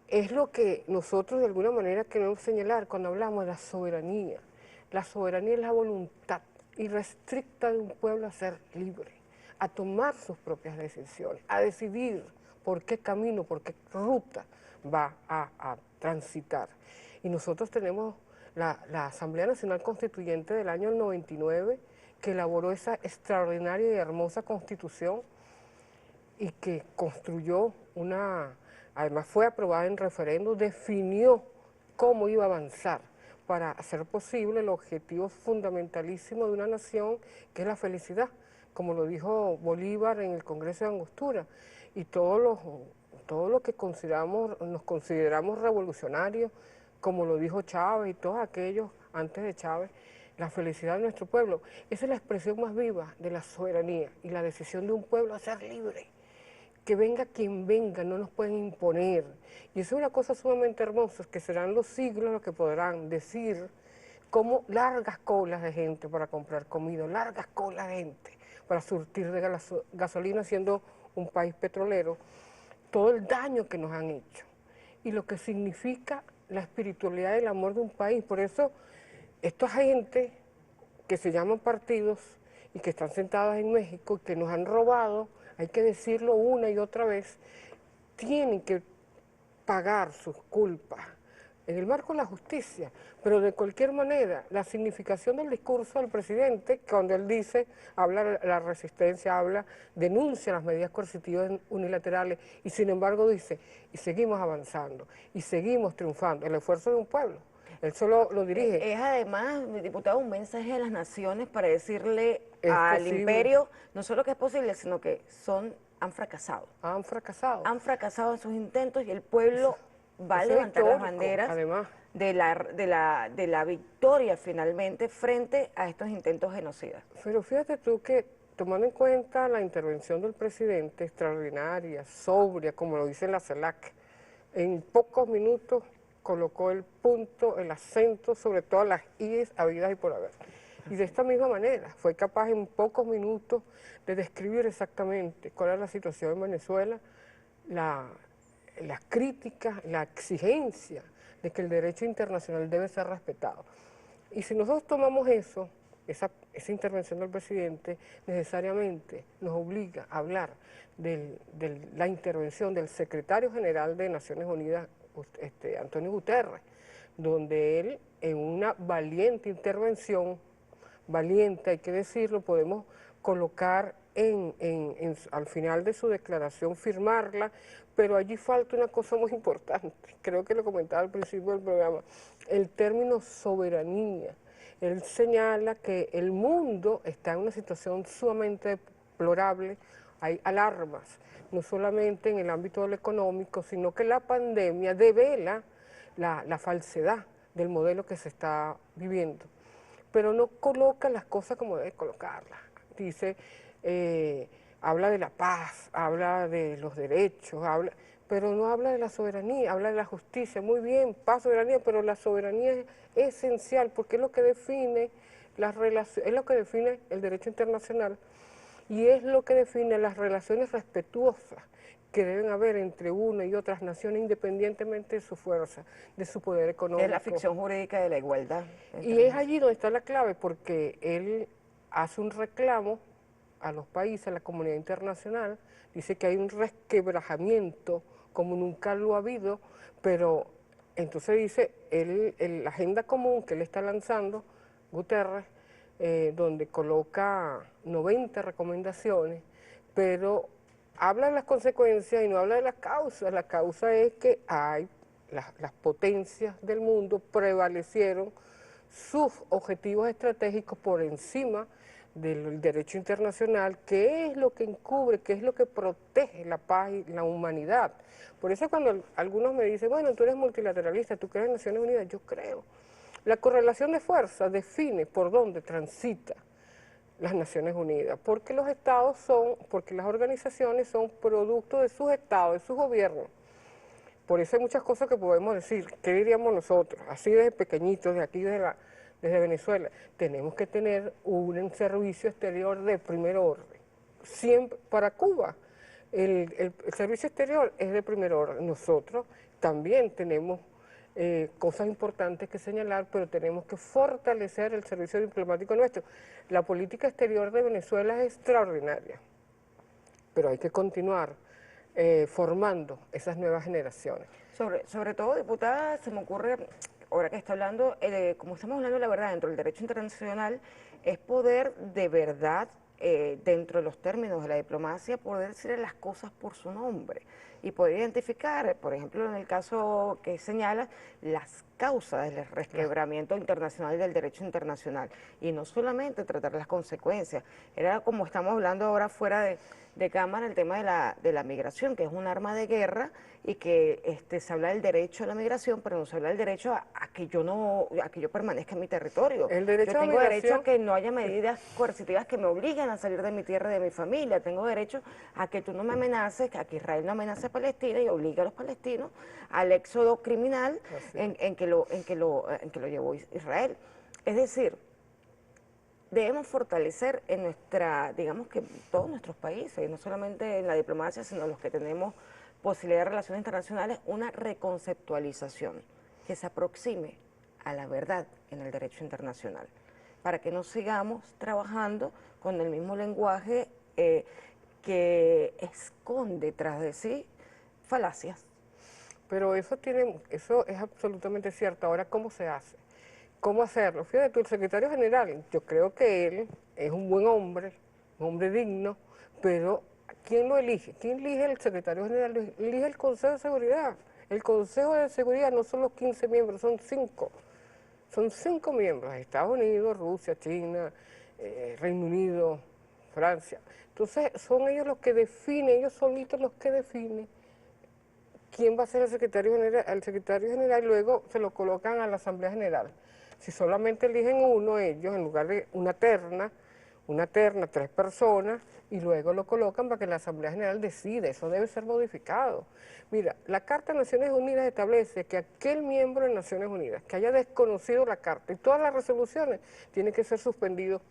Es lo que nosotros de alguna manera queremos señalar cuando hablamos de la soberanía. La soberanía es la voluntad irrestricta de un pueblo a ser libre, a tomar sus propias decisiones, a decidir por qué camino, por qué ruta va a transitar. Y nosotros tenemos la Asamblea Nacional Constituyente del año 99, que elaboró esa extraordinaria y hermosa Constitución y que construyó además fue aprobada en referendo, definió cómo iba a avanzar para hacer posible el objetivo fundamentalísimo de una nación, que es la felicidad, como lo dijo Bolívar en el Congreso de Angostura, y todo lo que nos consideramos revolucionarios, como lo dijo Chávez y todos aquellos antes de Chávez, la felicidad de nuestro pueblo. Esa es la expresión más viva de la soberanía y la decisión de un pueblo a ser libre, que venga quien venga, no nos pueden imponer. Y eso es una cosa sumamente hermosa, que serán los siglos los que podrán decir cómo largas colas de gente para comprar comida, largas colas de gente para surtir de gasolina siendo un país petrolero, todo el daño que nos han hecho y lo que significa la espiritualidad y el amor de un país. Por eso, esta gente que se llaman partidos y que están sentadas en México y que nos han robado, hay que decirlo una y otra vez, tienen que pagar sus culpas en el marco de la justicia, pero de cualquier manera, la significación del discurso del presidente, cuando él dice, habla de la resistencia, denuncia las medidas coercitivas unilaterales, y sin embargo dice, y seguimos avanzando, y seguimos triunfando, el esfuerzo de un pueblo. Él solo lo dirige. Es además, diputado, un mensaje a las naciones para decirle Es al posible. imperio, no solo que es posible, sino que han fracasado. Han fracasado. Han fracasado en sus intentos y el pueblo va a Eso es levantar las histórico, banderas además. de la victoria finalmente frente a estos intentos genocidas. Pero fíjate tú que, tomando en cuenta la intervención del presidente, extraordinaria, sobria, como lo dice la CELAC, en pocos minutos colocó el punto, el acento sobre todas las ies habidas y por haber. Y de esta misma manera fue capaz en pocos minutos de describir exactamente cuál es la situación en Venezuela, las críticas, la exigencia de que el derecho internacional debe ser respetado. Y si nosotros tomamos eso, esa intervención del presidente, necesariamente nos obliga a hablar de la intervención del secretario general de Naciones Unidas, Antonio Guterres, donde él, en una valiente intervención, valiente, hay que decirlo, podemos colocar al final de su declaración, firmarla, pero allí falta una cosa muy importante, creo que lo comentaba al principio del programa, el término soberanía. Él señala que el mundo está en una situación sumamente deplorable, hay alarmas, no solamente en el ámbito de lo económico, sino que la pandemia devela la falsedad del modelo que se está viviendo, pero no coloca las cosas como debe colocarlas. Dice, habla de la paz, habla de los derechos, pero no habla de la soberanía, habla de la justicia. Muy bien, paz, soberanía, pero la soberanía es esencial porque es lo que define las relaciones, es lo que define el derecho internacional y es lo que define las relaciones respetuosas que deben haber entre una y otras naciones independientemente de su fuerza, de su poder económico. Es la ficción jurídica de la igualdad. Y es allí donde está la clave, porque él hace un reclamo a los países, a la comunidad internacional, dice que hay un resquebrajamiento como nunca lo ha habido, pero entonces dice, la agenda común que él está lanzando, Guterres, donde coloca 90 recomendaciones, pero habla de las consecuencias y no habla de las causas. La causa es que las potencias del mundo prevalecieron sus objetivos estratégicos por encima del derecho internacional, que es lo que encubre, que es lo que protege la paz y la humanidad. Por eso cuando algunos me dicen, bueno, tú eres multilateralista, tú crees en Naciones Unidas, yo creo. La correlación de fuerza define por dónde transita las Naciones Unidas, porque los estados porque las organizaciones son producto de sus estados, de sus gobiernos. Por eso hay muchas cosas que podemos decir. ¿Qué diríamos nosotros? Así desde pequeñitos, de aquí desde Venezuela, tenemos que tener un servicio exterior de primer orden. Siempre, para Cuba, el servicio exterior es de primer orden. Nosotros también tenemos cosas importantes que señalar, pero tenemos que fortalecer el servicio diplomático nuestro. La política exterior de Venezuela es extraordinaria, pero hay que continuar formando esas nuevas generaciones. Sobre todo, diputada, se me ocurre, ahora que está hablando, como estamos hablando de la verdad dentro del derecho internacional, es poder de verdad, dentro de los términos de la diplomacia, poder decir las cosas por su nombre y poder identificar, por ejemplo, en el caso que señala, las causas del resquebramiento internacional del derecho internacional y no solamente tratar las consecuencias. Era como estamos hablando ahora fuera de cámara el tema de la migración, que es un arma de guerra y que se habla del derecho a la migración, pero no se habla del derecho a que yo permanezca en mi territorio. El derecho Yo a la tengo derecho a migración, que no haya medidas coercitivas que me obliguen a salir de mi tierra y de mi familia. Tengo derecho a que tú no me amenaces, a que Israel no amenace a Palestina y obligue a los palestinos al éxodo criminal en que lo llevó Israel. Es decir, debemos fortalecer en digamos que en todos nuestros países, y no solamente en la diplomacia, sino los que tenemos posibilidad de relaciones internacionales, una reconceptualización que se aproxime a la verdad en el derecho internacional, para que no sigamos trabajando con el mismo lenguaje que esconde tras de sí falacias. pero eso es absolutamente cierto. Ahora, ¿cómo se hace? ¿Cómo hacerlo? Fíjate tú, el secretario general, yo creo que él es un buen hombre, un hombre digno, pero ¿quién lo elige? ¿Quién elige el secretario general? Lo elige el Consejo de Seguridad. El Consejo de Seguridad no son los 15 miembros, son 5. Son 5 miembros, Estados Unidos, Rusia, China, Reino Unido, Francia. Entonces, son ellos los que definen, ellos solitos los que definen quién va a ser el secretario general, y luego se lo colocan a la Asamblea General. Si solamente eligen uno ellos, en lugar de una terna, 3 personas, y luego lo colocan para que la Asamblea General decida, eso debe ser modificado. Mira, la Carta de Naciones Unidas establece que aquel miembro de Naciones Unidas que haya desconocido la Carta y todas las resoluciones tiene que ser suspendido.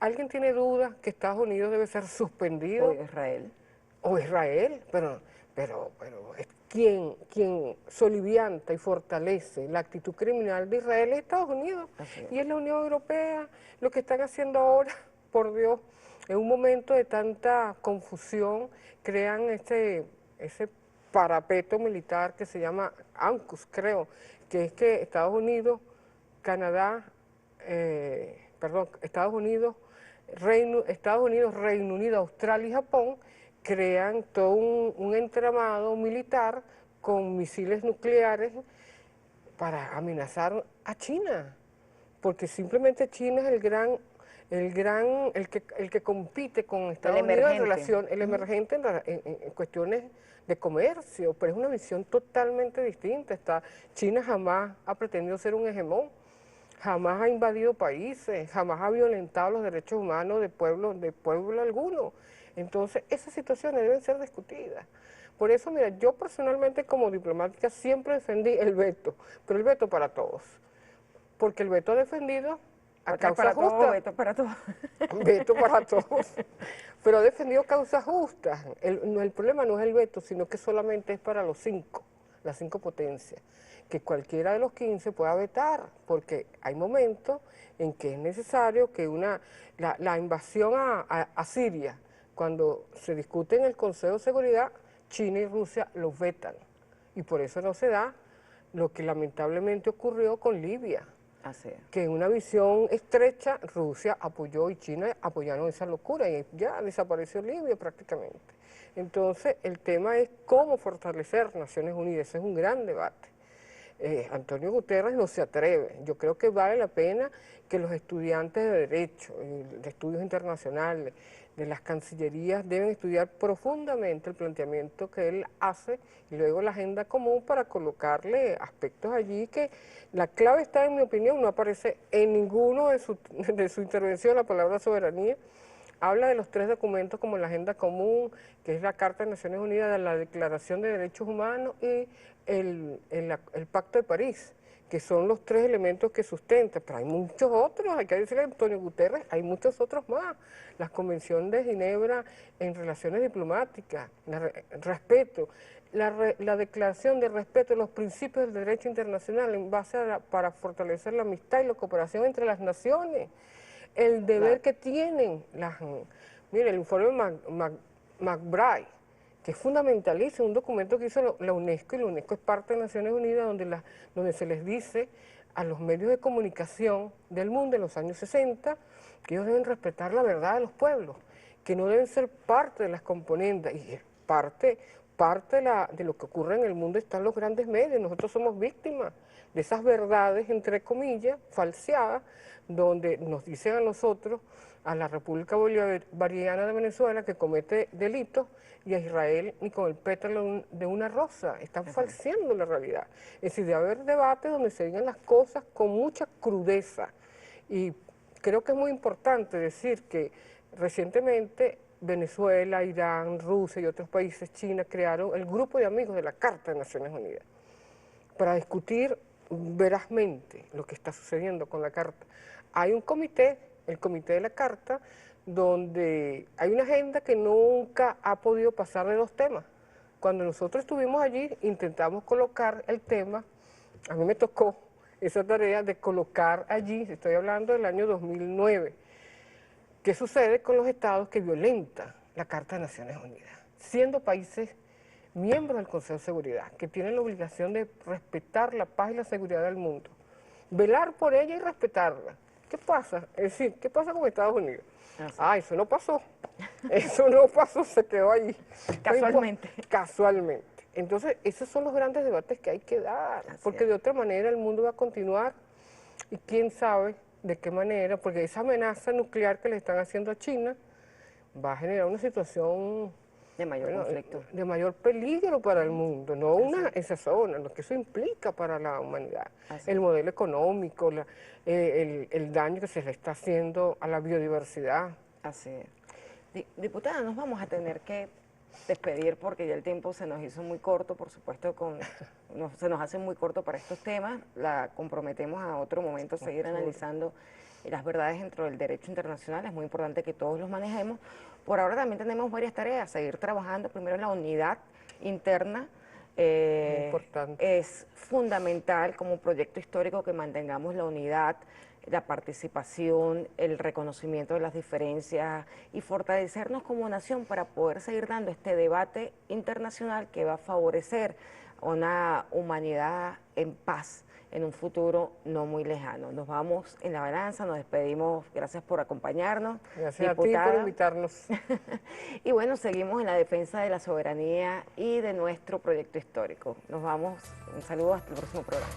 ¿Alguien tiene duda que Estados Unidos debe ser suspendido? O Israel. O Israel, pero es quien solivianta y fortalece la actitud criminal de Israel es Estados Unidos. Y es la Unión Europea. Lo que están haciendo ahora, por Dios, en un momento de tanta confusión, crean ese parapeto militar que se llama AUKUS, creo, que es que Estados Unidos, Reino Unido, Australia y Japón crean todo un entramado militar con misiles nucleares para amenazar a China, porque simplemente China es el que compite con Estados Unidos en relación, el emergente en cuestiones de comercio, pero es una visión totalmente distinta. China jamás ha pretendido ser un hegemón, jamás ha invadido países, jamás ha violentado los derechos humanos de pueblo alguno. Entonces, esas situaciones deben ser discutidas. Por eso, mira, yo personalmente como diplomática siempre defendí el veto, pero el veto para todos, porque el veto defendido a causa justa. Veto para todos. Veto para todos, pero ha defendido causas justas. El problema no es el veto, sino que solamente es para las 5 potencias, que cualquiera de los 15 pueda vetar, porque hay momentos en que es necesario que la invasión a Siria, cuando se discute en el Consejo de Seguridad, China y Rusia los vetan, y por eso no se da lo que lamentablemente ocurrió con Libia. Así es. Que en una visión estrecha Rusia apoyó y China apoyaron esa locura y ya desapareció Libia prácticamente. Entonces el tema es cómo fortalecer Naciones Unidas, ese es un gran debate. Antonio Guterres no se atreve, yo creo que vale la pena que los estudiantes de Derecho, de Estudios Internacionales, de las cancillerías deben estudiar profundamente el planteamiento que él hace y luego la agenda común para colocarle aspectos allí que la clave está, en mi opinión, no aparece en ninguno de su intervención la palabra soberanía. Habla de los 3 documentos como la agenda común, que es la Carta de Naciones Unidas, la Declaración de Derechos Humanos y el Pacto de París, que son los 3 elementos que sustentan, pero hay muchos otros, hay que decirle a Antonio Guterres, hay muchos otros más. La Convención de Ginebra en relaciones diplomáticas, respeto, la Declaración de Respeto de los Principios del Derecho Internacional en base para fortalecer la amistad y la cooperación entre las naciones, el deber que tienen mire, el informe McBride, que es fundamentalista, un documento que hizo la UNESCO, y la UNESCO es parte de Naciones Unidas, donde se les dice a los medios de comunicación del mundo en los años 60 que ellos deben respetar la verdad de los pueblos, que no deben ser parte de las componentes, y es parte parte de lo que ocurre en el mundo están los grandes medios. Nosotros somos víctimas de esas verdades, entre comillas, falseadas, donde nos dicen a nosotros, a la República Bolivariana de Venezuela, que comete delitos, y a Israel ni con el pétalo de una rosa. Están falseando la realidad. Es decir, debe haber debate donde se digan las cosas con mucha crudeza. Y creo que es muy importante decir que recientemente Venezuela, Irán, Rusia y otros países, China, crearon el grupo de amigos de la Carta de Naciones Unidas para discutir verazmente lo que está sucediendo con la Carta. Hay un comité, el Comité de la Carta, donde hay una agenda que nunca ha podido pasar de 2 temas. Cuando nosotros estuvimos allí, intentamos colocar el tema, a mí me tocó esa tarea de colocar allí, estoy hablando del año 2009, ¿qué sucede con los estados que violentan la Carta de Naciones Unidas? Siendo países miembros del Consejo de Seguridad, que tienen la obligación de respetar la paz y la seguridad del mundo, velar por ella y respetarla. ¿Qué pasa? Es decir, ¿qué pasa con Estados Unidos? Eso no pasó. Eso no pasó, se quedó ahí. Casualmente. Casualmente. Entonces, esos son los grandes debates que hay que dar, porque de otra manera el mundo va a continuar y quién sabe de qué manera, porque esa amenaza nuclear que le están haciendo a China va a generar una situación de mayor conflicto, de mayor peligro para el mundo, no esa zona, lo que eso implica para la humanidad, el modelo económico, el daño que se le está haciendo a la biodiversidad. Así es. Diputada, nos vamos a tener que despedir porque ya el tiempo se nos hizo muy corto, por supuesto, se nos hace muy corto para estos temas, la comprometemos a otro momento seguir analizando las verdades dentro del derecho internacional, es muy importante que todos los manejemos. Por ahora también tenemos varias tareas, seguir trabajando primero en la unidad interna. Es fundamental como proyecto histórico que mantengamos la unidad, la participación, el reconocimiento de las diferencias y fortalecernos como nación para poder seguir dando este debate internacional que va a favorecer una humanidad en paz en un futuro no muy lejano. Nos vamos en la balanza, nos despedimos, gracias por acompañarnos. Gracias diputada. A ti por invitarnos. Y bueno, seguimos en la defensa de la soberanía y de nuestro proyecto histórico. Nos vamos, un saludo hasta el próximo programa.